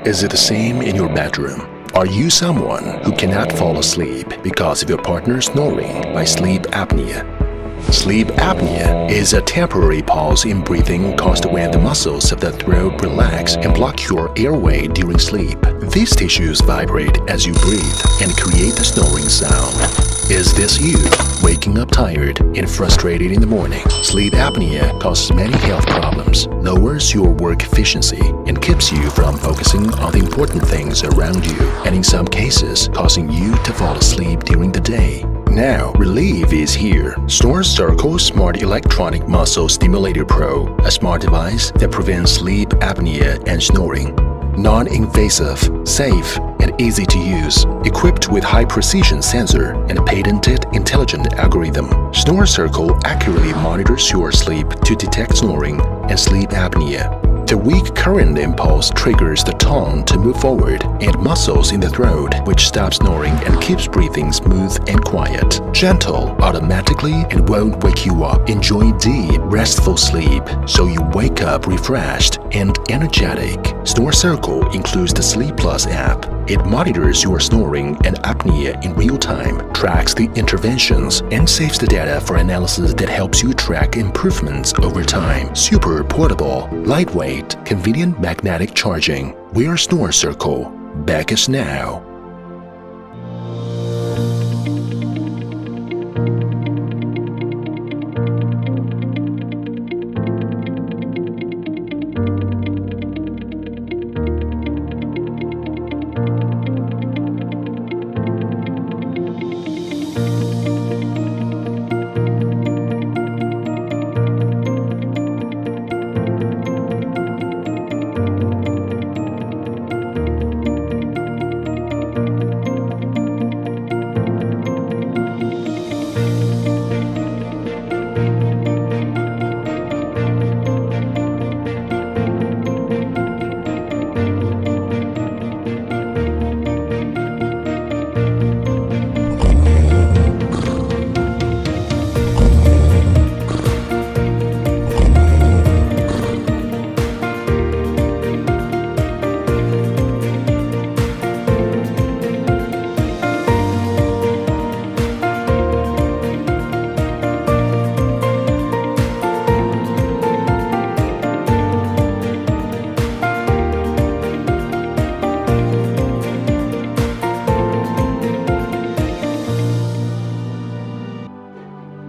Is it the same in your bedroom? Are you someone who cannot fall asleep because of your partner snoring by sleep apnea? Sleep apnea is a temporary pause in breathing caused when the muscles of the throat relax and block your airway during sleep. These tissues vibrate as you breathe and create the snoring sound. Is this you, waking up tired and frustrated in the morning? Sleep apnea causes many health problems, lowers your work efficiency, and keeps you from focusing on the important things around you, and in some cases, causing you to fall asleep during the day. Now, relief is here. SnoreCircle Smart Electronic Muscle Stimulator Pro, a smart device that prevents sleep apnea and snoring. Non-invasive, safe, and easy to use, equipped with high-precision sensor and a patented intelligent algorithm. SnoreCircle accurately monitors your sleep to detect snoring and sleep apnea. The weak current impulse triggers the tongue to move forward and muscles in the throat, which stops snoring and keeps breathing smooth and quiet. Gentle, automatically, and won't wake you up. Enjoy deep, restful sleep so you wake up refreshed and energetic. SnoreCircle includes the Sleep Plus app. It monitors your snoring and apnea in real time, tracks the interventions, and saves the data for analysis that helps you track improvements over time. Super portable, lightweight, convenient magnetic charging. We're SnoreCircle. Back us now.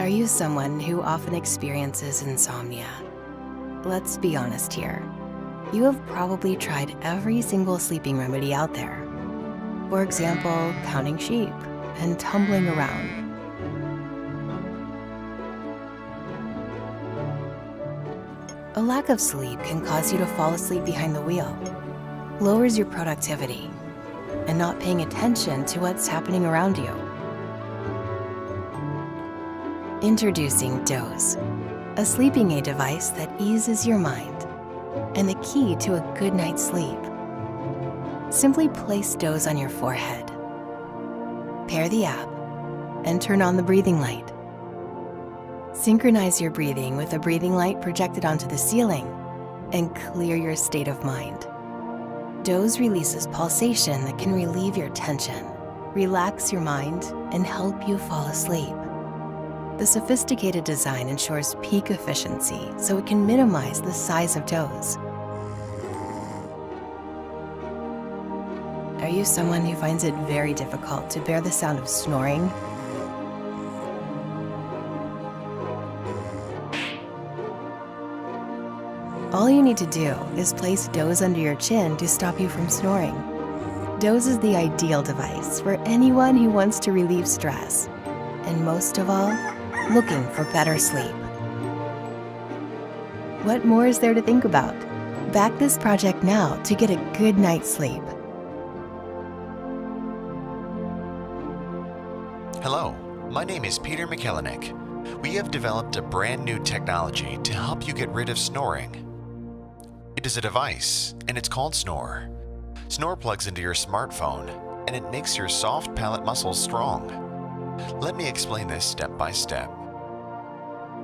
Are you someone who often experiences insomnia? Let's be honest here. You have probably tried every single sleeping remedy out there. For example, counting sheep and tumbling around. A lack of sleep can cause you to fall asleep behind the wheel, lowers your productivity, and not paying attention to what's happening around you. Introducing Dozz, a sleeping aid device that eases your mind and the key to a good night's sleep. Simply place Dozz on your forehead, pair the app, and turn on the breathing light. Synchronize your breathing with a breathing light projected onto the ceiling and clear your state of mind. Dozz releases pulsation that can relieve your tension, relax your mind, and help you fall asleep. The sophisticated design ensures peak efficiency so it can minimize the size of Dozz. Are you someone who finds it very difficult to bear the sound of snoring? All you need to do is place Dozz under your chin to stop you from snoring. Dozz is the ideal device for anyone who wants to relieve stress, and most of all, looking for better sleep. What more is there to think about? Back this project now to get a good night's sleep. Hello, my name is Peter McKellinek. We have developed a brand new technology to help you get rid of snoring. It is a device, and it's called Snore. Snore plugs into your smartphone, and it makes your soft palate muscles strong. Let me explain this step by step.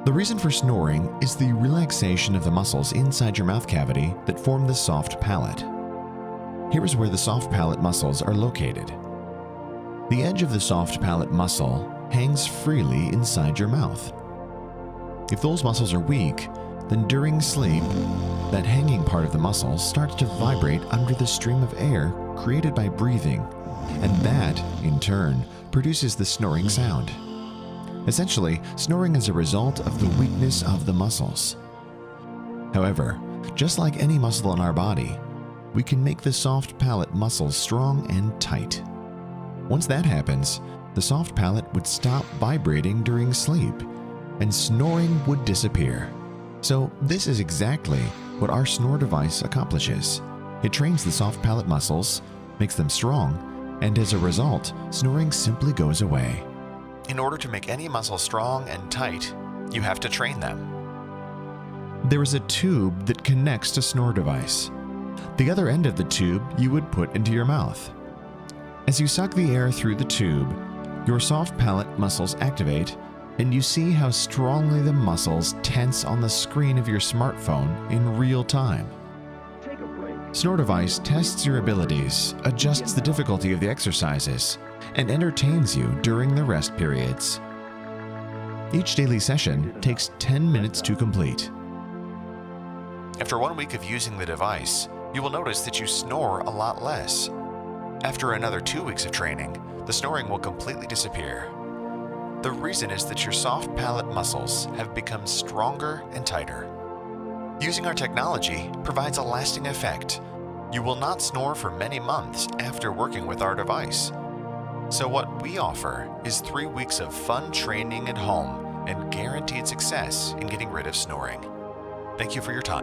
The reason for snoring is the relaxation of the muscles inside your mouth cavity that form the soft palate. Here is where the soft palate muscles are located. The edge of the soft palate muscle hangs freely inside your mouth. If those muscles are weak, then during sleep, that hanging part of the muscle starts to vibrate under the stream of air created by breathing, and that, in turn, produces the snoring sound. Essentially, snoring is a result of the weakness of the muscles. However, just like any muscle in our body, we can make the soft palate muscles strong and tight. Once that happens, the soft palate would stop vibrating during sleep, and snoring would disappear. So this is exactly what our Snore device accomplishes. It trains the soft palate muscles, makes them strong, and as a result, snoring simply goes away. In order to make any muscle strong and tight, you have to train them. There is a tube that connects to Snore device. The other end of the tube you would put into your mouth. As you suck the air through the tube, your soft palate muscles activate, and you see how strongly the muscles tense on the screen of your smartphone in real time. Snore device tests your abilities, adjusts the difficulty of the exercises, and entertains you during the rest periods. Each daily session takes 10 minutes to complete. After 1 week of using the device, you will notice that you snore a lot less. After another 2 weeks of training, the snoring will completely disappear. The reason is that your soft palate muscles have become stronger and tighter. Using our technology provides a lasting effect. You will not snore for many months after working with our device. So what we offer is 3 weeks of fun training at home and guaranteed success in getting rid of snoring. Thank you for your time.